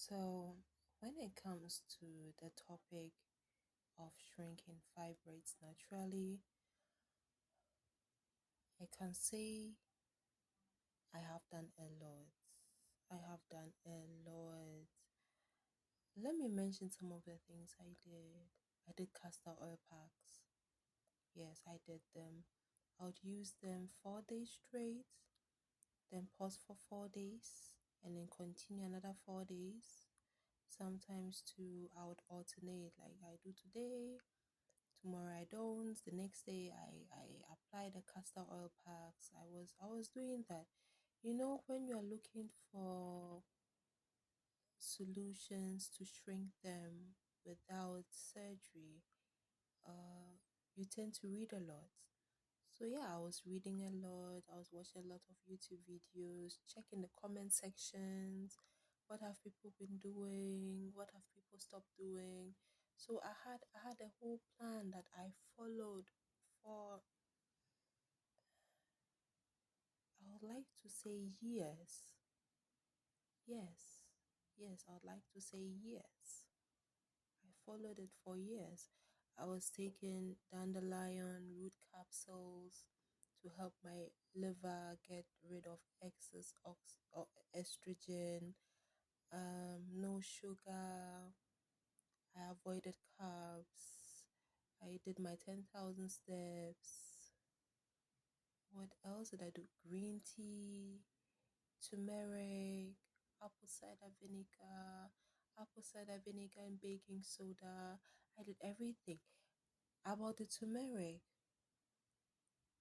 So, when it comes to the topic of shrinking fibroids naturally, I can say I have done a lot. I have done a lot. Let me mention some of the things I did. I did castor oil packs. Yes, I did them. I would use them 4 days straight, then pause for 4 days, and then continue another 4 days. Sometimes too, I would alternate, like I do today, tomorrow I don't. The next day I apply the castor oil packs. I was doing that. When you're looking for solutions to shrink them without surgery, uh you tend to read a lot. So yeah, I was reading a lot, I was watching a lot of YouTube videos, checking the comment sections. What have people been doing? What have people stopped doing? So I had a whole plan that I followed for, I would like to say, years. Yes. Yes, I would like to say years. I followed it for years. I was taking dandelion root capsules to help my liver get rid of excess estrogen. No sugar. I avoided carbs. I did my 10,000 steps. What else did I do? Green tea, turmeric, apple cider vinegar and baking soda. I did everything. About the turmeric,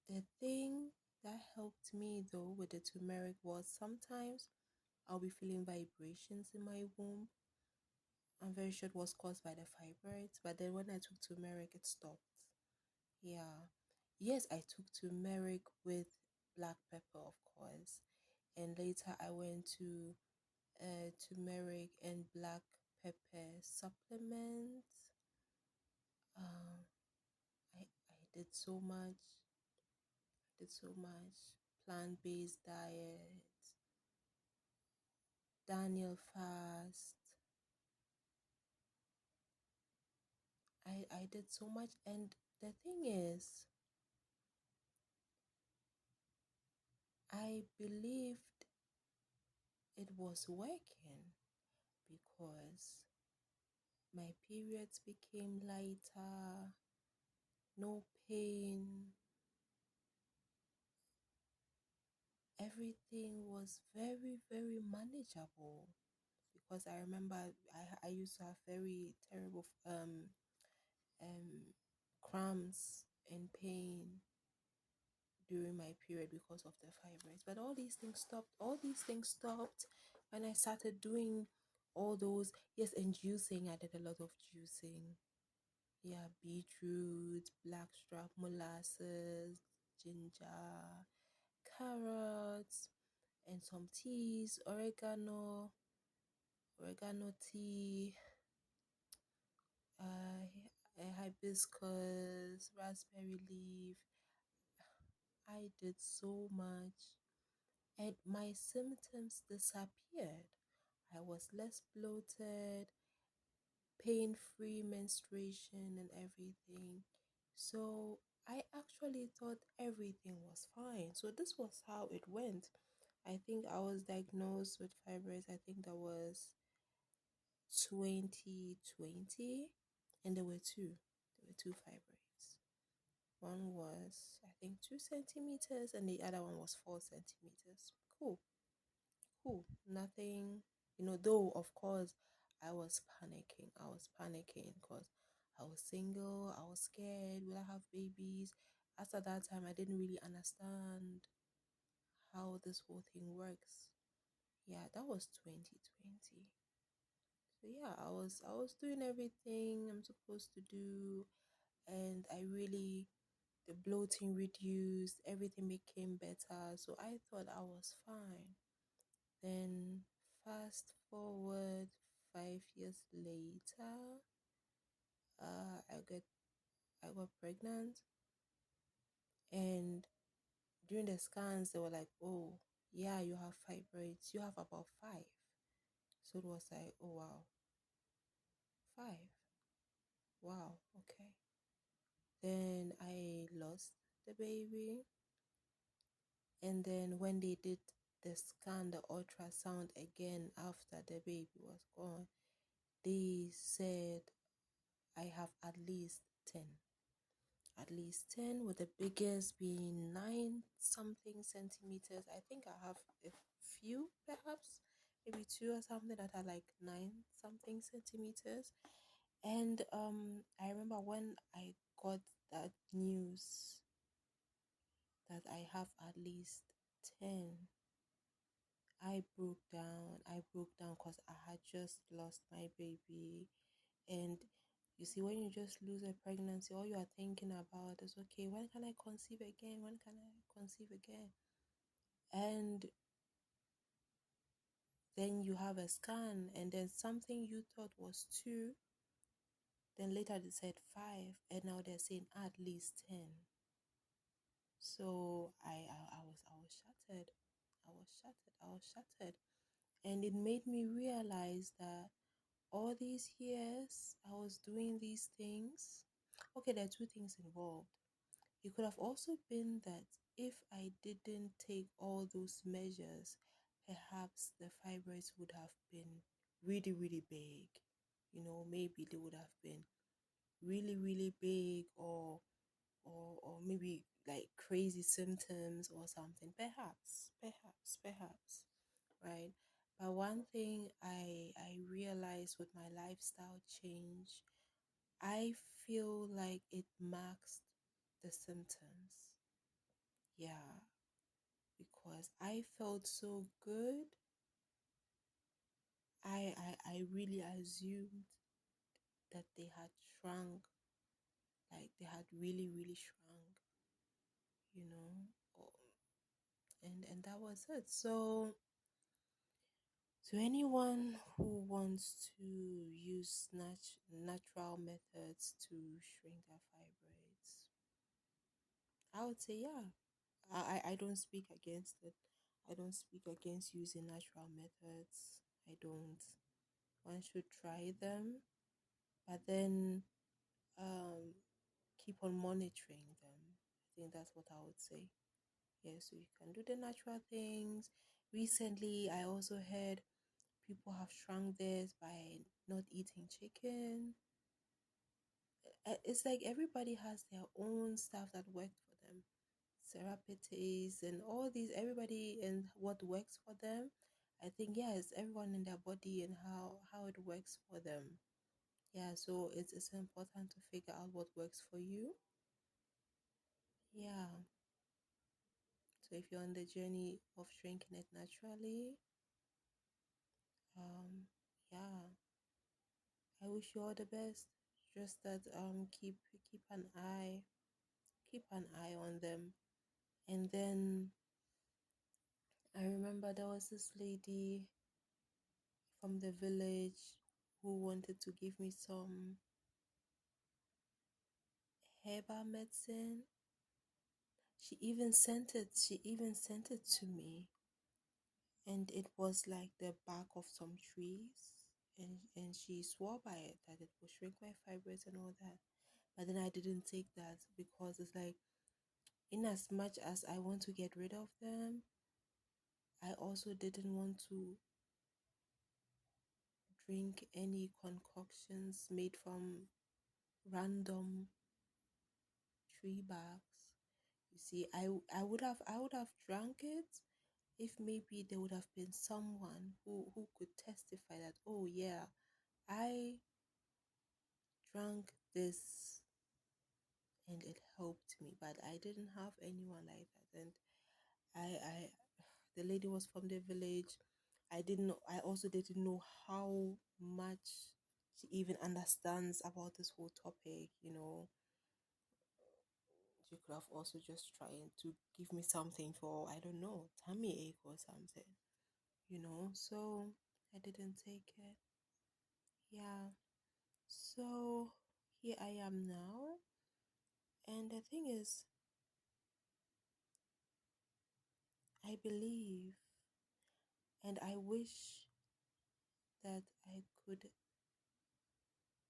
the thing that helped me though with the turmeric was sometimes I'll be feeling vibrations in my womb. I'm very sure it was caused by the fibroids, but then when I took turmeric, it stopped. Yeah. Yes, I took turmeric with black pepper, of course. And later I went to turmeric and black pepper supplement. Um, I did so much. I did so much. Plant-based diet, Daniel fast. I did so much, and the thing is, I believed it was working because my periods became lighter, no pain, everything was very, very manageable. Because I remember I used to have very terrible um cramps and pain during my period because of the fibroids. But all these things stopped. All these things stopped when I started doing all those. Yes, and juicing. I did a lot of juicing. Yeah, beetroot, blackstrap, molasses, ginger, carrots, and some teas, oregano tea, uh, hibiscus, raspberry leaf. I did so much, and my symptoms disappeared. I was less bloated, pain free menstruation, and everything. So I actually thought everything was fine. So this was how it went. I think I was diagnosed with fibroids. I think that was 2020, and there were two. There were two fibroids. One was, I think, 2 centimeters, and the other one was 4 centimeters. Cool, cool. Nothing, though, of course, I was panicking. I was panicking because I was single. I was scared. Will I have babies? After that time, I didn't really understand how this whole thing works. Yeah, that was 2020. So yeah, I was doing everything I'm supposed to do, and the bloating reduced, everything became better. So I thought I was fine. Then fast forward 5 years later, I got pregnant, and during the scans they were like, "Oh, yeah, you have fibroids. You have about five." So it was like, oh wow, 5. Wow, okay. Then I lost the baby. And then when they did the scan, the ultrasound again after the baby was gone, they said I have at least 10. At least 10, with the biggest being 9 something centimeters. I think I have a few, perhaps, maybe 2 or something that are like 9 something centimeters. And I remember when I got that news that I have at least 10, I broke down. I broke down because I had just lost my baby. And you see, when you just lose a pregnancy, all you are thinking about is, okay, when can I conceive again? When can I conceive again? And then you have a scan, and then something you thought was 2, then later they said 5, and now they're saying at least 10. So I was shattered. I was shattered. And it made me realize that all these years I was doing these things. Okay, there are 2 things involved. It could have also been that if I didn't take all those measures, perhaps the fibroids would have been really, really big. Maybe they would have been really, really big, or maybe like crazy symptoms or something. Perhaps, right? But one thing I realized with my lifestyle change, I feel like it masks the symptoms. Yeah, because I felt so good. I really assumed that they had shrunk, like they had really, really shrunk, you know. And that was it. So to anyone who wants to use natural methods to shrink their fibroids, I would say, yeah. I don't speak against it. I don't speak against using natural methods. I don't. One should try them, but then um, keep on monitoring them. I think that's what I would say. Yeah, so you can do the natural things. Recently, I also heard people have shrunk theirs by not eating chicken. It's like everybody has their own stuff that worked for them. Serapatase and all these, everybody and what works for them. I think, yes, everyone in their body and how it works for them. Yeah, so it's important to figure out what works for you. Yeah. So if you're on the journey of shrinking it naturally, yeah, I wish you all the best. Just that keep an eye on them. And then I remember there was this lady from the village who wanted to give me some herbal medicine. She even sent it to me, and it was like the bark of some trees, and she swore by it that it will shrink my fibroids and all that. But then I didn't take that because it's like, in as much as I want to get rid of them, I also didn't want to drink any concoctions made from random tree barks. You see, I would have drank it if maybe there would have been someone who could testify that, oh yeah, I drank this and it helped me. But I didn't have anyone like that. And I the lady was from the village. I also didn't know how much she even understands about this whole topic. She could have also just trying to give me something for, I don't know, tummy ache or something. So I didn't take it. Yeah. So here I am now. And the thing is, I believe and I wish that that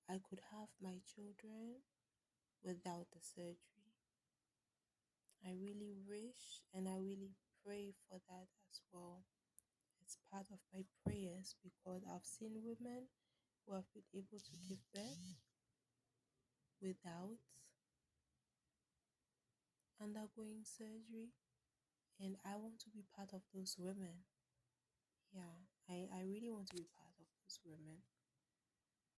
I could have my children without the surgery. I really wish and I really pray for that as well. It's part of my prayers because I've seen women who have been able to give birth without undergoing surgery, and I want to be part of those women. Yeah, I really want to be part of those women.